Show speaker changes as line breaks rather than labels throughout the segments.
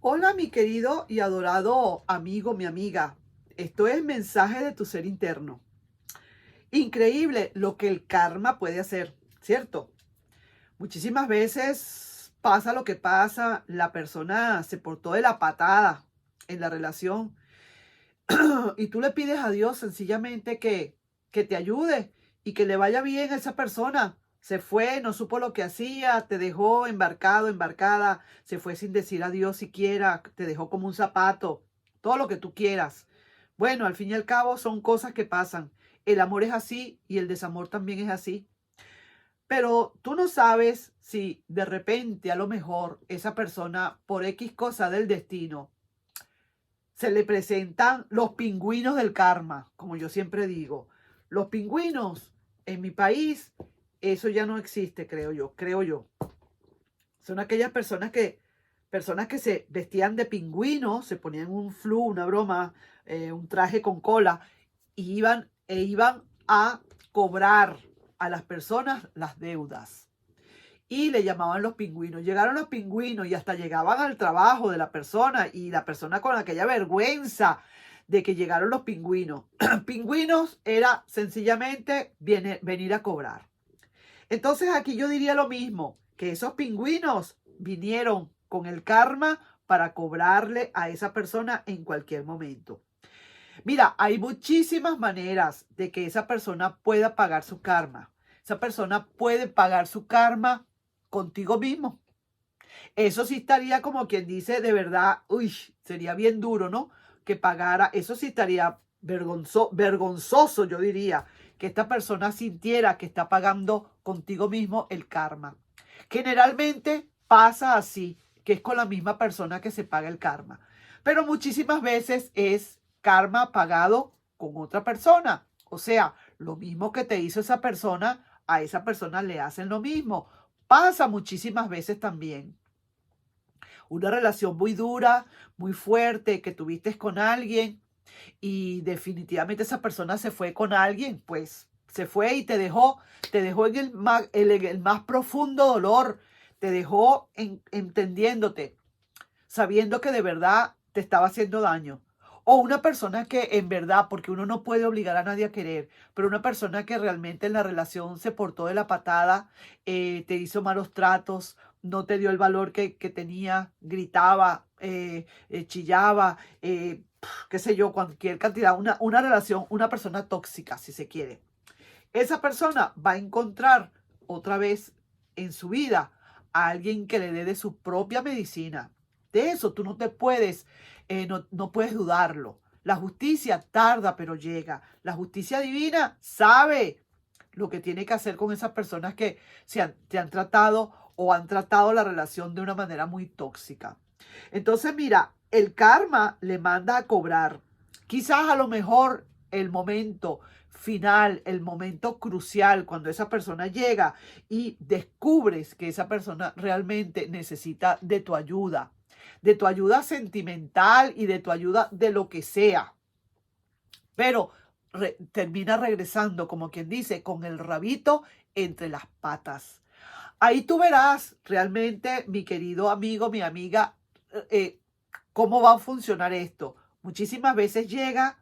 Hola, mi querido y adorado amigo, mi amiga. Esto es mensaje de tu ser interno. Increíble lo que el karma puede hacer, ¿cierto? Muchísimas veces pasa lo que pasa, la persona se portó de la patada en la relación y tú le pides a Dios sencillamente que te ayude y que le vaya bien a esa persona. Se fue, no supo lo que hacía, te dejó embarcado, embarcada, se fue sin decir adiós siquiera, te dejó como un zapato, todo lo que tú quieras. Bueno, al fin y al cabo son cosas que pasan. El amor es así y el desamor también es así. Pero tú no sabes si de repente a lo mejor esa persona por X cosa del destino se le presentan los pingüinos del karma, como yo siempre digo. Los pingüinos en mi país, eso ya no existe, creo yo. Son aquellas personas que se vestían de pingüinos, se ponían un flu, una broma, un traje con cola, y iban a cobrar a las personas las deudas y le llamaban los pingüinos. Llegaron los pingüinos y hasta llegaban al trabajo de la persona y la persona con aquella vergüenza de que llegaron los pingüinos. Pingüinos era sencillamente venir a cobrar. Entonces aquí yo diría lo mismo, que esos pingüinos vinieron con el karma para cobrarle a esa persona en cualquier momento. Mira, hay muchísimas maneras de que esa persona pueda pagar su karma. Esa persona puede pagar su karma contigo mismo. Eso sí estaría como quien dice, de verdad, uy, sería bien duro, ¿no? Que pagara, eso sí estaría vergonzoso, yo diría, que esta persona sintiera que está pagando contigo mismo el karma. Generalmente pasa así, que es con la misma persona que se paga el karma. Pero muchísimas veces es karma pagado con otra persona. O sea, lo mismo que te hizo esa persona, a esa persona le hacen lo mismo. Pasa muchísimas veces también. Una relación muy dura, muy fuerte que tuviste con alguien y definitivamente esa persona se fue con alguien, pues se fue y te dejó en el más profundo dolor, te dejó entendiéndote, sabiendo que de verdad te estaba haciendo daño. O una persona que en verdad, porque uno no puede obligar a nadie a querer, pero una persona que realmente en la relación se portó de la patada, te hizo malos tratos, no te dio el valor que tenía, gritaba, chillaba, qué sé yo, cualquier cantidad, una relación, una persona tóxica, si se quiere. Esa persona va a encontrar otra vez en su vida a alguien que le dé de su propia medicina. De eso tú no te puedes, no puedes dudarlo. La justicia tarda, pero llega. La justicia divina sabe lo que tiene que hacer con esas personas que te han tratado o han tratado la relación de una manera muy tóxica. Entonces, mira, el karma le manda a cobrar. Quizás a lo mejor el momento final, el momento crucial, cuando esa persona llega y descubres que esa persona realmente necesita de tu ayuda sentimental y de tu ayuda de lo que sea. Pero termina regresando, como quien dice, con el rabito entre las patas. Ahí tú verás realmente, mi querido amigo, mi amiga, eh, cómo va a funcionar esto. Muchísimas veces llega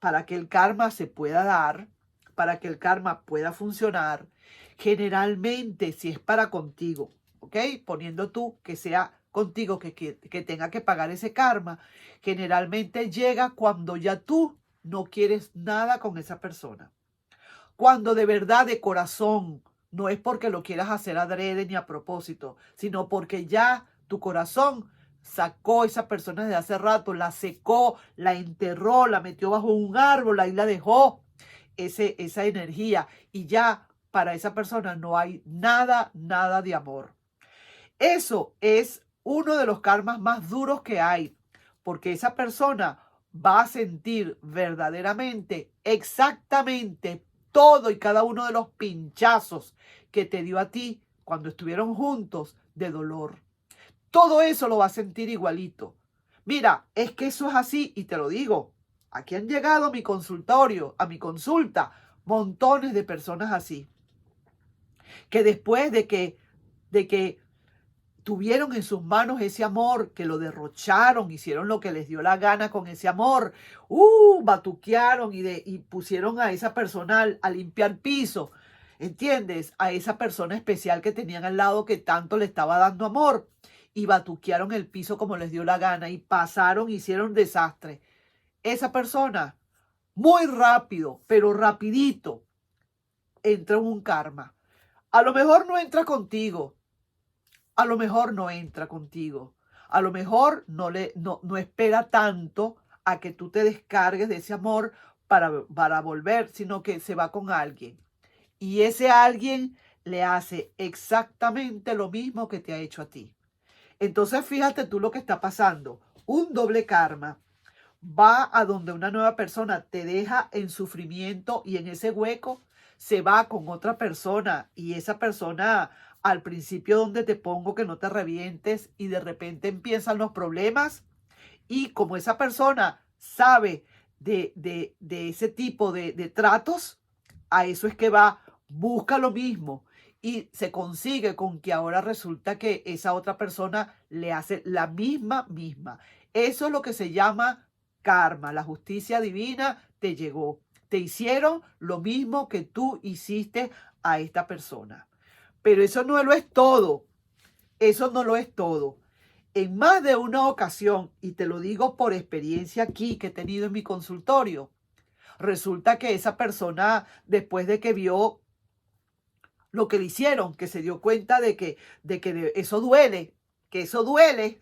para que el karma se pueda dar, para que el karma pueda funcionar. Generalmente, si es para contigo, ¿ok? Poniendo tú que sea contigo que tenga que pagar ese karma, generalmente llega cuando ya tú no quieres nada con esa persona. Cuando de verdad, de corazón, no es porque lo quieras hacer adrede ni a propósito, sino porque ya tu corazón sacó a esa persona desde hace rato, la secó, la enterró, la metió bajo un árbol, ahí la dejó esa energía y ya para esa persona no hay nada, nada de amor. Eso es uno de los karmas más duros que hay, porque esa persona va a sentir verdaderamente, exactamente todo y cada uno de los pinchazos que te dio a ti cuando estuvieron juntos de dolor. Todo eso lo va a sentir igualito. Mira, es que eso es así y te lo digo. Aquí han llegado a mi consultorio, a mi consulta, montones de personas así, que después de que tuvieron en sus manos ese amor, que lo derrocharon, hicieron lo que les dio la gana con ese amor, batuquearon y pusieron a esa persona a limpiar piso, ¿entiendes? A esa persona especial que tenían al lado que tanto le estaba dando amor, y batuquearon el piso como les dio la gana y pasaron, hicieron desastre. Esa persona, muy rápido, pero rapidito, entra en un karma. A lo mejor no entra contigo, a lo mejor no entra contigo, a lo mejor no espera tanto a que tú te descargues de ese amor para volver, sino que se va con alguien. Y ese alguien le hace exactamente lo mismo que te ha hecho a ti. Entonces fíjate tú lo que está pasando. Un doble karma va a donde una nueva persona te deja en sufrimiento y en ese hueco se va con otra persona y esa persona al principio donde te pongo que no te revientes y de repente empiezan los problemas y como esa persona sabe de ese tipo de tratos, a eso es que va, busca lo mismo y se consigue con que ahora resulta que esa otra persona le hace la misma. Eso es lo que se llama karma. La justicia divina te llegó. Te hicieron lo mismo que tú hiciste a esta persona. Pero eso no lo es todo. Eso no lo es todo. En más de una ocasión, y te lo digo por experiencia aquí que he tenido en mi consultorio, resulta que esa persona, después de que vio lo que le hicieron, que se dio cuenta de que eso duele,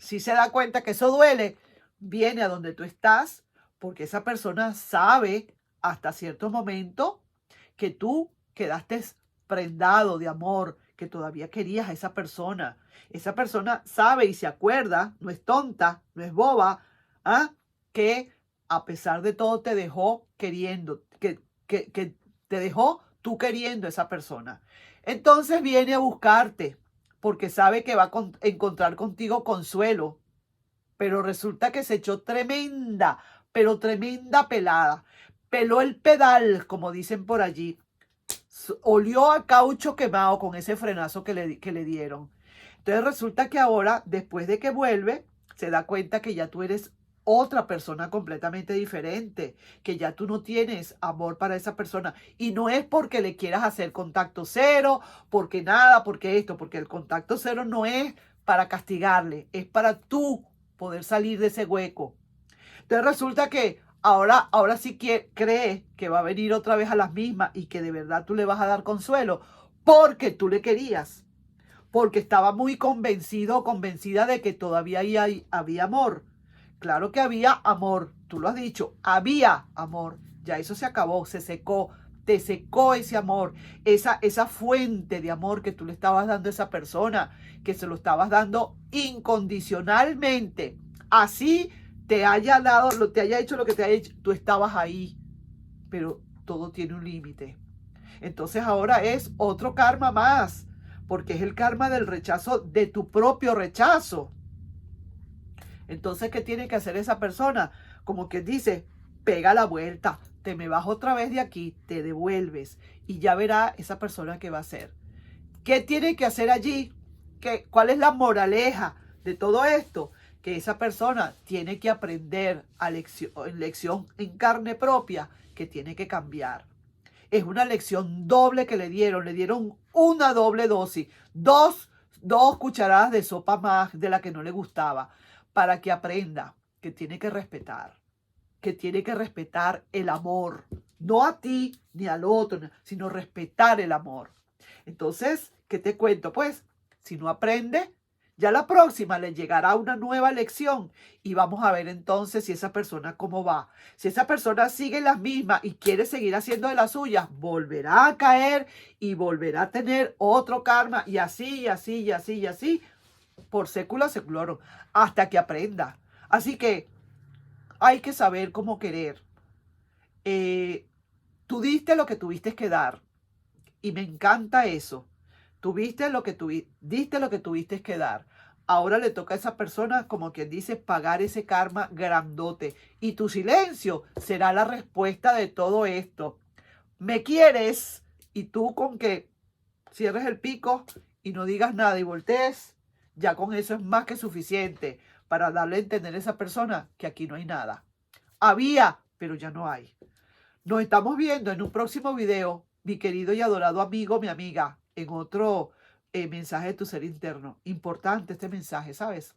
si se da cuenta que eso duele, viene a donde tú estás, porque esa persona sabe hasta cierto momento que tú quedaste prendado de amor, que todavía querías a esa persona. Esa persona sabe y se acuerda, no es tonta, no es boba, que a pesar de todo te dejó queriendo, que te dejó tú queriendo a esa persona. Entonces viene a buscarte porque sabe que va a encontrar contigo consuelo. Pero resulta que se echó tremenda, pero tremenda pelada. Peló el pedal, como dicen por allí. Olió a caucho quemado con ese frenazo que le dieron. Entonces resulta que ahora, después de que vuelve, se da cuenta que ya tú eres otra persona completamente diferente, que ya tú no tienes amor para esa persona. Y no es porque le quieras hacer contacto cero, porque nada, porque esto, porque el contacto cero no es para castigarle, es para tú poder salir de ese hueco. Entonces resulta que ahora sí cree que va a venir otra vez a las mismas y que de verdad tú le vas a dar consuelo porque tú le querías, porque estaba muy convencido o convencida de que todavía había amor. Claro que había amor, tú lo has dicho, había amor. Ya eso se acabó, se secó, te secó ese amor, esa fuente de amor que tú le estabas dando a esa persona, que se lo estabas dando incondicionalmente. Así te haya hecho lo que te haya hecho, tú estabas ahí, pero todo tiene un límite. Entonces ahora es otro karma más, porque es el karma del rechazo, de tu propio rechazo. Entonces, ¿qué tiene que hacer esa persona? Como que dice, pega la vuelta, te me vas otra vez de aquí, te devuelves y ya verá esa persona qué va a hacer. ¿Qué tiene que hacer allí? ¿Cuál es la moraleja de todo esto? Que esa persona tiene que aprender lección en carne propia, que tiene que cambiar. Es una lección doble que le dieron una doble dosis, dos cucharadas de sopa más de la que no le gustaba, para que aprenda que tiene que respetar el amor, no a ti ni al otro, sino respetar el amor. Entonces, ¿qué te cuento? Pues, si no aprende, ya la próxima le llegará una nueva lección y vamos a ver entonces si esa persona cómo va. Si esa persona sigue las mismas y quiere seguir haciendo de las suyas, volverá a caer y volverá a tener otro karma y así, por século seculorum, hasta que aprenda. Así que hay que saber cómo querer. Tú diste lo que tuviste que dar y me encanta eso. Diste lo que tuviste que dar. Ahora le toca a esa persona, como quien dice, pagar ese karma grandote. Y tu silencio será la respuesta de todo esto. ¿Me quieres? Y tú con que cierres el pico y no digas nada y voltees, Ya con eso es más que suficiente para darle a entender a esa persona que aquí no hay nada. Había, pero ya no hay. Nos estamos viendo en un próximo video, mi querido y adorado amigo, mi amiga, en otro mensaje de tu ser interno. Importante este mensaje, ¿sabes?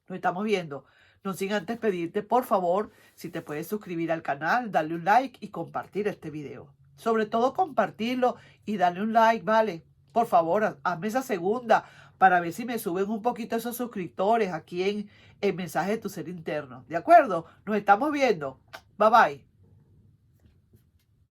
Nos estamos viendo. No sin antes pedirte, por favor, si te puedes suscribir al canal, darle un like y compartir este video. Sobre todo compartirlo y darle un like, ¿vale? Por favor, hazme esa segunda para ver si me suben un poquito esos suscriptores aquí en el mensaje de tu ser interno. ¿De acuerdo? Nos estamos viendo. Bye bye.